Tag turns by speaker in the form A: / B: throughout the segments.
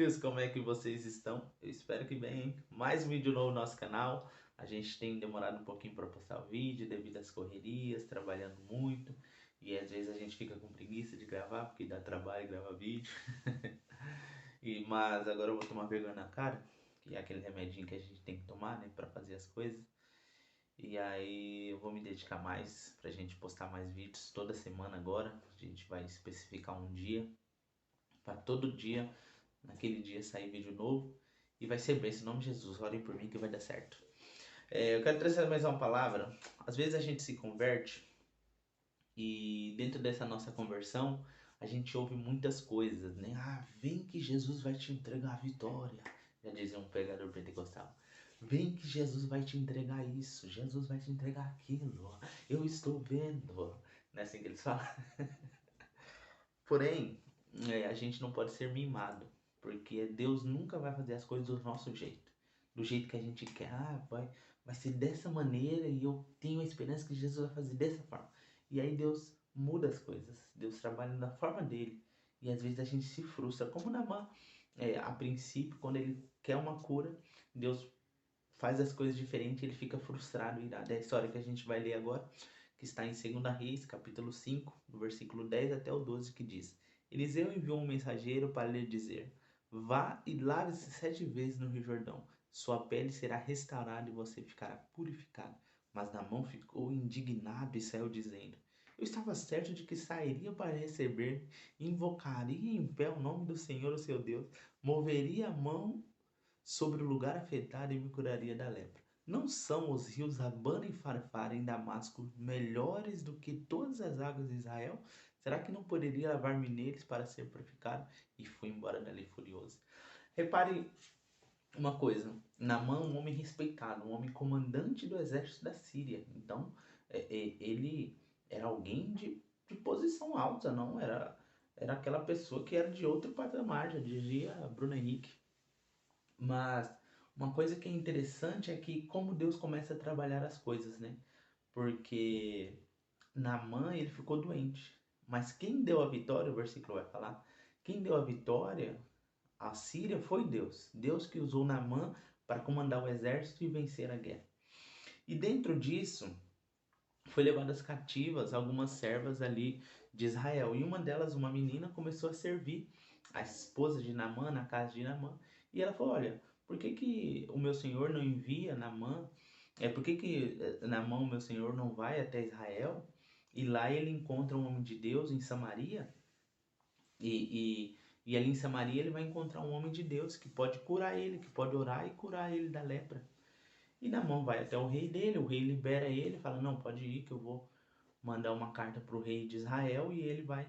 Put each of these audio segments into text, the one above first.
A: dias, como é que vocês estão? Eu espero que bem, hein? Mais um vídeo novo no nosso canal. A gente tem demorado um pouquinho para postar o vídeo devido às correrias, trabalhando muito. E às vezes a gente fica com preguiça de gravar, porque dá trabalho gravar vídeo. Mas agora eu vou tomar vergonha na cara, que é aquele remedinho que a gente tem que tomar, né, para fazer as coisas. E aí eu vou me dedicar mais pra gente postar mais vídeos toda semana agora. A gente vai especificar um dia para todo dia, naquele dia sair vídeo novo. E vai ser bem, em nome de Jesus, orem por mim que vai dar certo. Eu quero trazer mais uma palavra. Às vezes a gente se converte e dentro dessa nossa conversão a gente ouve muitas coisas, né? Ah, vem que Jesus vai te entregar a vitória. Já dizia um pregador pentecostal. Vem que Jesus vai te entregar isso, Jesus vai te entregar aquilo. Eu estou vendo. Não é assim que eles falam? Porém, a gente não pode ser mimado, porque Deus nunca vai fazer as coisas do nosso jeito, do jeito que a gente quer. Ah, vai ser dessa maneira e eu tenho a esperança que Jesus vai fazer dessa forma. E aí Deus muda as coisas, Deus trabalha da forma dele e às vezes a gente se frustra, como Naamã, a princípio, quando ele quer uma cura, Deus faz as coisas diferentes, ele fica frustrado, irado. É a história que a gente vai ler agora, que está em 2 Reis, capítulo 5, do versículo 10 até o 12, que diz: Eliseu enviou um mensageiro para lhe dizer: Vá e lave-se 7 vezes no Rio Jordão. Sua pele será restaurada e você ficará purificado. Mas Naamã ficou indignado e saiu dizendo: Eu estava certo de que sairia para receber, invocaria em pé o nome do Senhor, o seu Deus, moveria a mão sobre o lugar afetado e me curaria da lepra. Não são os rios Abana e Farfara em Damasco melhores do que todas as águas de Israel? Será que não poderia lavar-me neles para ser purificado? E fui embora dali furioso. Repare uma coisa, Naamã, um homem respeitado, um homem comandante do exército da Síria. Então, ele era alguém de posição alta, não era aquela pessoa que era de outro patamar, já dizia Bruno Henrique. Mas uma coisa que é interessante é que como Deus começa a trabalhar as coisas, né? Porque Naamã, ele ficou doente. Mas quem deu a vitória, o versículo vai falar, quem deu a vitória à Síria foi Deus. Deus que usou Naamã para comandar o exército e vencer a guerra. E dentro disso, foi levadas cativas algumas servas ali de Israel. E uma delas, uma menina, começou a servir a esposa de Naamã na casa de Naamã. E ela falou: Olha, por que, que o meu senhor não envia Naamã? Por que, que Naamã, o meu senhor, não vai até Israel? E lá ele encontra um homem de Deus em Samaria. E ali em Samaria ele vai encontrar um homem de Deus que pode curar ele, que pode orar e curar ele da lepra. E Naamã vai até o rei dele, o rei libera ele, fala: Não, pode ir que eu vou mandar uma carta para o rei de Israel e ele vai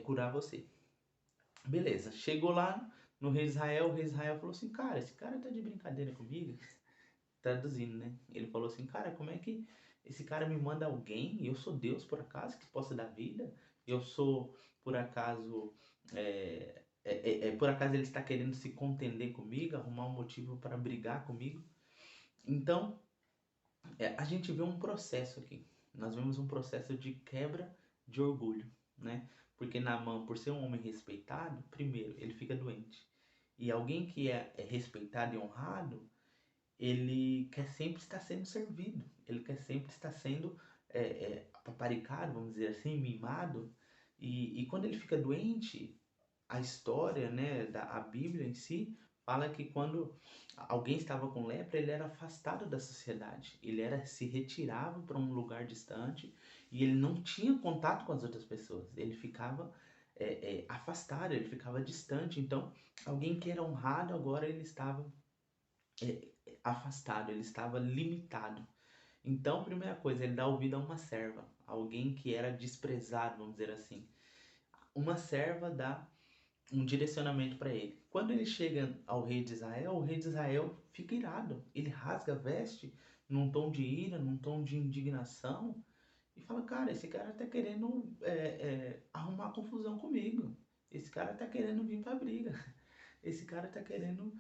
A: curar você. Beleza, chegou lá no rei de Israel, o rei de Israel falou assim: Cara, esse cara tá de brincadeira comigo? Traduzindo, né? Ele falou assim: Cara, como é que esse cara me manda alguém? Eu sou Deus por acaso que possa dar vida? Eu sou por acaso. Por acaso ele está querendo se contender comigo, arrumar um motivo para brigar comigo? Então, a gente vê um processo aqui. Nós vemos um processo de quebra de orgulho, né? Porque Naamã, por ser um homem respeitado, primeiro, ele fica doente. E alguém que é respeitado e honrado, ele quer sempre estar sendo servido. Ele quer sempre estar sendo paparicado, vamos dizer assim, mimado. E quando ele fica doente, a história, né, a Bíblia em si, fala que quando alguém estava com lepra, ele era afastado da sociedade. Ele se retirava para um lugar distante e ele não tinha contato com as outras pessoas. Ele ficava afastado, ele ficava distante. Então, alguém que era honrado, agora ele estava afastado, ele estava limitado. Então, primeira coisa, ele dá ouvido a uma serva, alguém que era desprezado, vamos dizer assim. Uma serva dá um direcionamento para ele. Quando ele chega ao rei de Israel, o rei de Israel fica irado. Ele rasga a veste num tom de ira, num tom de indignação e fala: Cara, esse cara tá querendo arrumar confusão comigo. Esse cara tá querendo vir pra briga. Esse cara tá querendo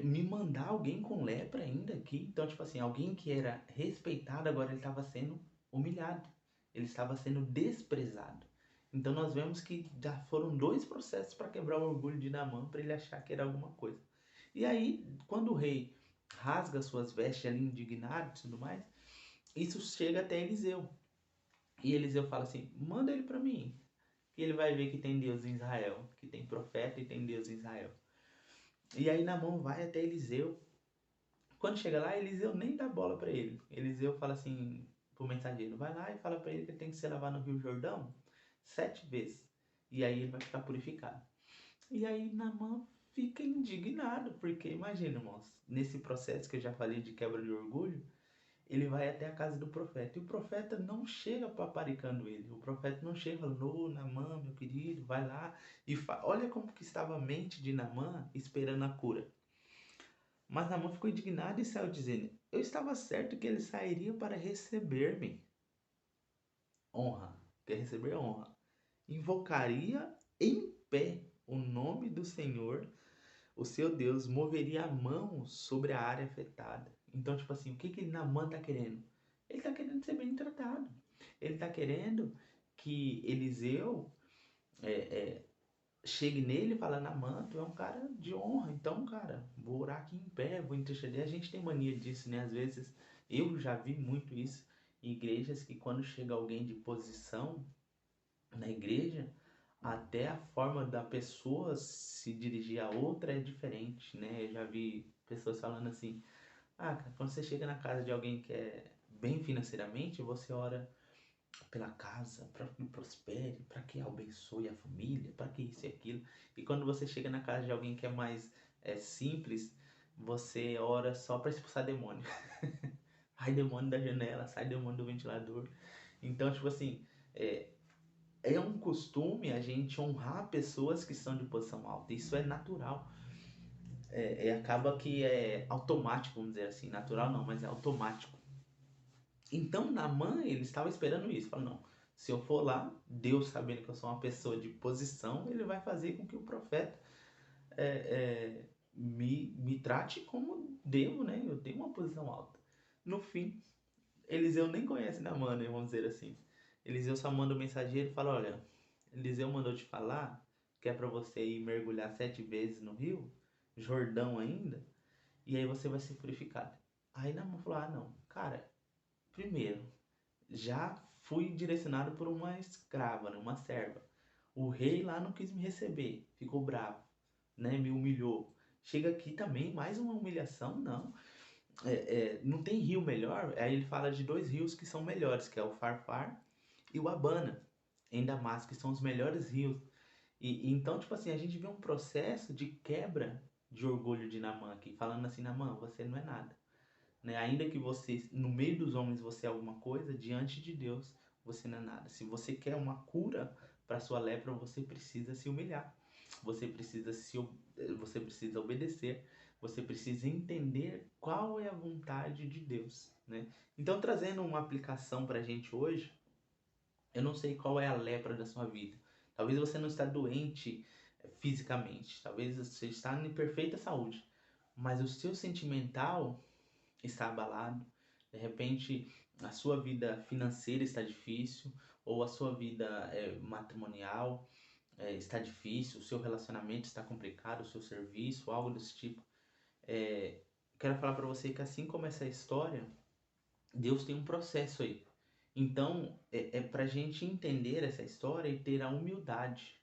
A: me mandar alguém com lepra ainda aqui. Então, tipo assim, alguém que era respeitado agora ele estava sendo humilhado. Ele estava sendo desprezado. Então nós vemos que já foram 2 processos para quebrar o orgulho de Naamã, para ele achar que era alguma coisa. E aí, quando o rei rasga suas vestes ali indignado e tudo mais, isso chega até Eliseu. E Eliseu fala assim: manda ele para mim, que ele vai ver que tem Deus em Israel, que tem profeta e tem Deus em Israel. E aí Naamã vai até Eliseu. Quando chega lá, Eliseu nem dá bola para ele. Eliseu fala assim pro mensageiro: vai lá e fala para ele que ele tem que se lavar no Rio Jordão 7 vezes. E aí ele vai ficar purificado. E aí Naamã fica indignado, porque imagina, irmãos, nesse processo que eu já falei de quebra de orgulho, ele vai até a casa do profeta. E o profeta não chega paparicando ele. O profeta não chega falando: ô Naamã, meu querido, vai lá e olha como que estava a mente de Naamã esperando a cura. Mas Naamã ficou indignado e saiu dizendo: eu estava certo que ele sairia para receber-me. Honra, quer receber honra. Invocaria em pé o nome do Senhor, o seu Deus, moveria a mão sobre a área afetada. Então, tipo assim, o que Naamã tá querendo? Ele tá querendo ser bem tratado. Ele tá querendo que Eliseu é, é, chegue nele e fale: Naamã, tu é um cara de honra, então, cara, vou orar aqui em pé, vou interceder. A gente tem mania disso, né? Às vezes, eu já vi muito isso em igrejas, que quando chega alguém de posição na igreja, até a forma da pessoa se dirigir a outra é diferente, né? Eu já vi pessoas falando assim: ah, cara, quando você chega na casa de alguém que é bem financeiramente, você ora pela casa, para que prospere, para que abençoe a família, para que isso e aquilo. E quando você chega na casa de alguém que é mais simples, você ora só para expulsar demônio. Sai demônio da janela, sai demônio do ventilador. Então, tipo assim, é, é um costume a gente honrar pessoas que são de posição alta. Isso é natural. Acaba que é automático, vamos dizer assim. Natural não, mas é automático. Então, Naamã, ele estava esperando isso. Falou: não, se eu for lá, Deus sabendo que eu sou uma pessoa de posição, ele vai fazer com que o profeta me trate como devo, né? Eu tenho uma posição alta. No fim, Eliseu nem conhece Naamã, né? Vamos dizer assim. Eliseu só manda o mensageiro e fala: olha, Eliseu mandou te falar que é para você ir mergulhar 7 vezes no rio, Jordão ainda, e aí você vai ser purificado. Aí Naamã falou: ah, não, cara, primeiro, já fui direcionado por uma escrava, né, uma serva. O rei lá não quis me receber, ficou bravo, né, me humilhou. Chega aqui também, mais uma humilhação, não. Não tem rio melhor. Aí ele fala de 2 rios que são melhores, que é o Farfar e o Abana, em Damasco, que são os melhores rios. Então, tipo assim, a gente vê um processo de quebra de orgulho de Naamã aqui, falando assim: Naamã, você não é nada, né? Ainda que você, no meio dos homens, você é alguma coisa, diante de Deus você não é nada. Se você quer uma cura para sua lepra, você precisa se humilhar. Você precisa você precisa obedecer. Você precisa entender qual é a vontade de Deus, né? Então, trazendo uma aplicação para a gente hoje, eu não sei qual é a lepra da sua vida. Talvez você não está doente fisicamente, talvez você está em perfeita saúde, mas o seu sentimental está abalado. De repente, a sua vida financeira está difícil, ou a sua vida matrimonial está difícil, o seu relacionamento está complicado, o seu serviço, algo desse tipo. É, Quero falar para você que assim como essa história, Deus tem um processo aí. Então, é para a gente entender essa história e ter a humildade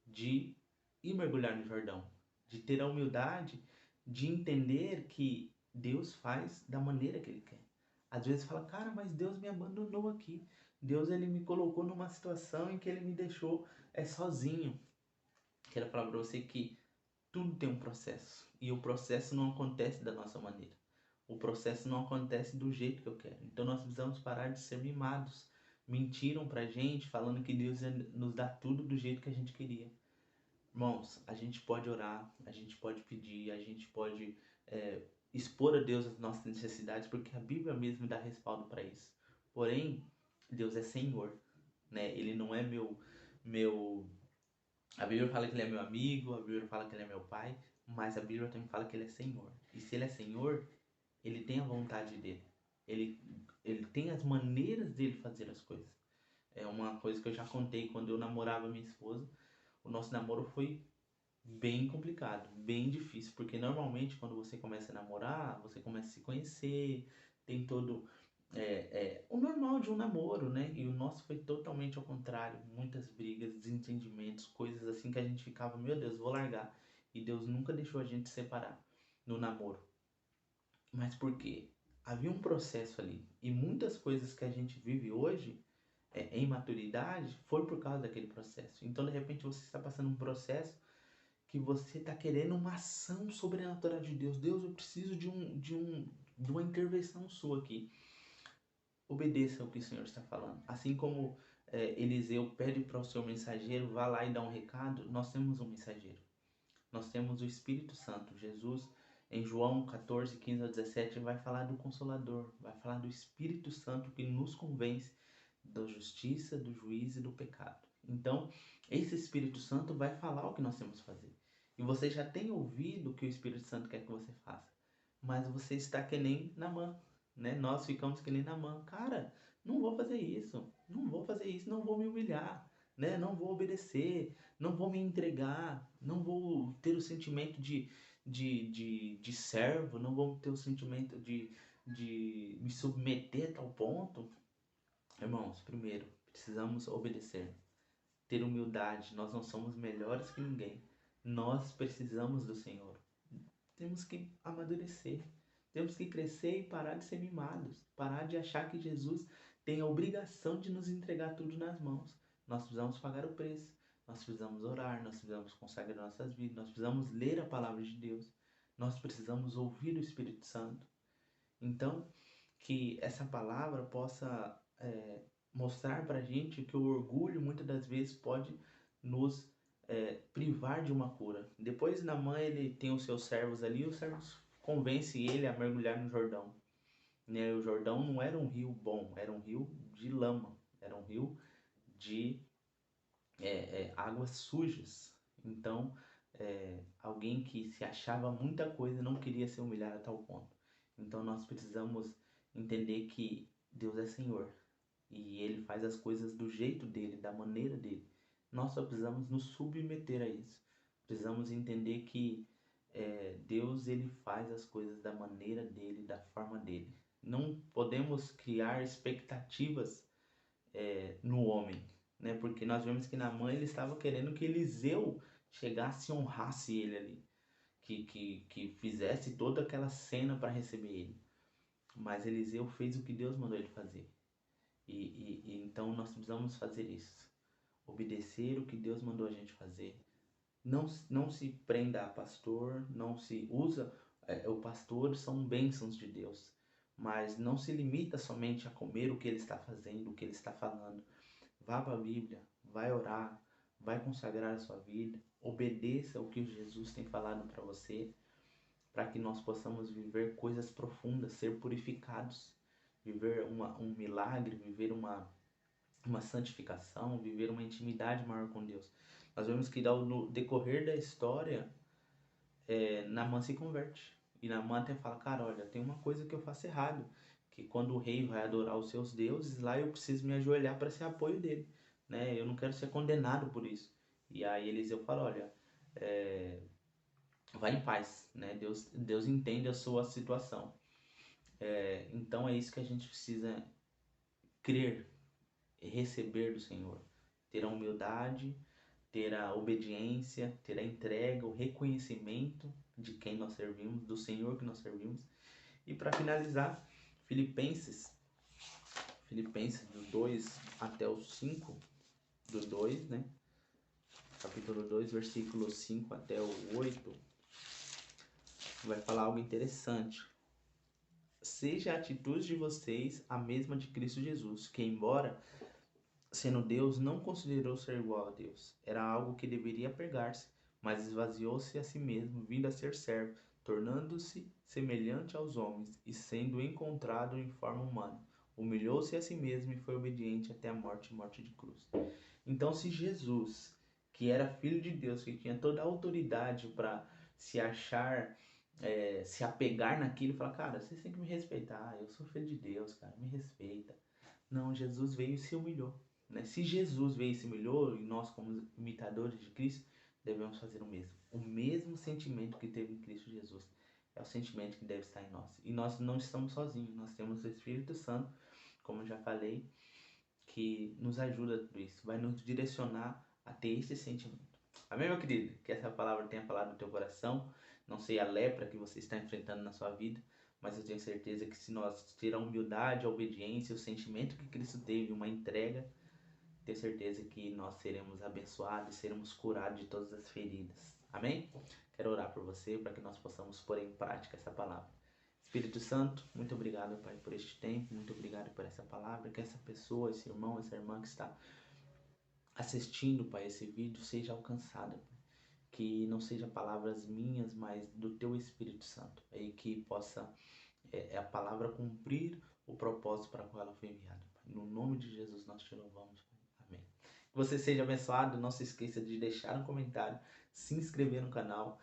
A: de ir mergulhar no Jordão, de ter a humildade de entender que Deus faz da maneira que Ele quer. Às vezes fala: cara, mas Deus me abandonou aqui. Deus, ele me colocou numa situação em que ele me deixou sozinho. Quero falar para você que tudo tem um processo, e o processo não acontece da nossa maneira. O processo não acontece do jeito que eu quero. Então nós precisamos parar de ser mimados. Mentiram pra gente falando que Deus ia nos dar tudo do jeito que a gente queria. Irmãos, a gente pode orar, a gente pode pedir, a gente pode expor a Deus as nossas necessidades, porque a Bíblia mesmo dá respaldo para isso. Porém, Deus é Senhor, né? Ele não é meu. A Bíblia fala que Ele é meu amigo, a Bíblia fala que Ele é meu pai, mas a Bíblia também fala que Ele é Senhor. E se Ele é Senhor, Ele tem a vontade dele. Ele tem as maneiras dele fazer as coisas. É uma coisa que eu já contei quando eu namorava minha esposa. O nosso namoro foi bem complicado, bem difícil, porque normalmente quando você começa a namorar, você começa a se conhecer, tem todo o normal de um namoro, né? E o nosso foi totalmente ao contrário, muitas brigas, desentendimentos, coisas assim que a gente ficava, meu Deus, vou largar. E Deus nunca deixou a gente separar no namoro. Mas por quê? Havia um processo ali. E muitas coisas que a gente vive hoje, em maturidade, foi por causa daquele processo. Então, de repente, você está passando um processo que você está querendo uma ação sobrenatural de Deus. Deus, eu preciso de uma intervenção sua aqui. Obedeça o que o Senhor está falando. Assim como Eliseu pede para o seu mensageiro, vá lá e dá um recado, nós temos um mensageiro. Nós temos o Espírito Santo. Jesus, em João 14, 15 a 17, vai falar do Consolador, vai falar do Espírito Santo que nos convence da justiça, do juízo e do pecado. Então, esse Espírito Santo vai falar o que nós temos que fazer. E você já tem ouvido o que o Espírito Santo quer que você faça. Mas você está que nem Naamã, né? Nós ficamos que nem Naamã. Cara, não vou fazer isso. Não vou fazer isso. Não vou me humilhar, né? Não vou obedecer. Não vou me entregar. Não vou ter o sentimento de servo. Não vou ter o sentimento de me submeter a tal ponto. Irmãos, primeiro, precisamos obedecer, ter humildade. Nós não somos melhores que ninguém. Nós precisamos do Senhor. Temos que amadurecer. Temos que crescer e parar de ser mimados. Parar de achar que Jesus tem a obrigação de nos entregar tudo nas mãos. Nós precisamos pagar o preço. Nós precisamos orar. Nós precisamos consagrar nossas vidas. Nós precisamos ler a palavra de Deus. Nós precisamos ouvir o Espírito Santo. Então, que essa palavra possa mostrar para a gente que o orgulho muitas das vezes pode nos privar de uma cura. Depois Naamã ele tem os seus servos ali, os servos convencem ele a mergulhar no Jordão. Né? O Jordão não era um rio bom, era um rio de lama, era um rio de águas sujas. Então, alguém que se achava muita coisa não queria ser humilhado a tal ponto. Então, nós precisamos entender que Deus é Senhor e Ele faz as coisas do jeito dele, da maneira dele. Nós só precisamos nos submeter a isso. Precisamos entender que Deus ele faz as coisas da maneira dele, da forma dele. Não podemos criar expectativas no homem, né? Porque nós vemos que Naamã ele estava querendo que Eliseu chegasse e honrasse ele ali, que fizesse toda aquela cena para receber ele. Mas Eliseu fez o que Deus mandou ele fazer. E então nós precisamos fazer isso. Obedecer o que Deus mandou a gente fazer. Não se prenda a pastor, não se usa. O pastor são bênçãos de Deus. Mas não se limita somente a comer o que ele está fazendo, o que ele está falando. Vá para a Bíblia, vai orar, vai consagrar a sua vida, obedeça o que Jesus tem falado para você, para que nós possamos viver coisas profundas, ser purificados, viver um milagre, viver uma santificação, viver uma intimidade maior com Deus. Nós vemos que no decorrer da história, Naamã se converte. E Naamã até fala, cara, olha, tem uma coisa que eu faço errado, que quando o rei vai adorar os seus deuses, lá eu preciso me ajoelhar para ser apoio dele, né? Eu não quero ser condenado por isso. E aí Eliseu fala, olha, vai em paz, né? Deus entende a sua situação. Então é isso que a gente precisa crer e receber do Senhor. Ter a humildade, ter a obediência, ter a entrega, o reconhecimento de quem nós servimos, do Senhor que nós servimos. E para finalizar, Filipenses do 2 até o 5, do 2, né? Capítulo 2, versículo 5 até o 8, vai falar algo interessante. Seja a atitude de vocês a mesma de Cristo Jesus, que embora sendo Deus, não considerou ser igual a Deus. Era algo que deveria pegar-se, mas esvaziou-se a si mesmo, vindo a ser servo, tornando-se semelhante aos homens e sendo encontrado em forma humana. Humilhou-se a si mesmo e foi obediente até a morte de cruz. Então, se Jesus, que era filho de Deus, que tinha toda a autoridade para se achar, se apegar naquilo e falar, cara, vocês têm que me respeitar, eu sou filho de Deus, cara, me respeita. Não, Jesus veio e se humilhou. né? Se Jesus veio e se humilhou, e nós como imitadores de Cristo, devemos fazer o mesmo. O mesmo sentimento que teve em Cristo Jesus é o sentimento que deve estar em nós. E nós não estamos sozinhos, nós temos o Espírito Santo, como eu já falei, que nos ajuda a tudo isso, vai nos direcionar a ter esse sentimento. Amém, meu querido? Que essa palavra tenha falado no teu coração. Não sei a lepra que você está enfrentando na sua vida, mas eu tenho certeza que se nós ter a humildade, a obediência, o sentimento que Cristo teve, uma entrega, tenho certeza que nós seremos abençoados e seremos curados de todas as feridas. Amém? Quero orar por você para que nós possamos pôr em prática essa palavra. Espírito Santo, muito obrigado, Pai, por este tempo, muito obrigado por essa palavra, que essa pessoa, esse irmão, essa irmã que está assistindo, Pai, esse vídeo seja alcançada, Pai. Que não seja palavras minhas, mas do Teu Espírito Santo, e que possa a palavra cumprir o propósito para o qual ela foi enviada, Pai. No nome de Jesus nós te louvamos, Pai. Amém. Que você seja abençoado, não se esqueça de deixar um comentário, se inscrever no canal.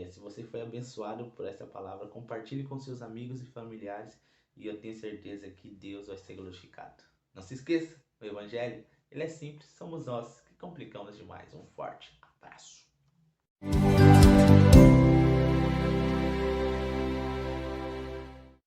A: Se você foi abençoado por essa palavra, compartilhe com seus amigos e familiares e eu tenho certeza que Deus vai ser glorificado. Não se esqueça, o Evangelho, ele é simples, somos nós que complicamos demais. Um forte abraço.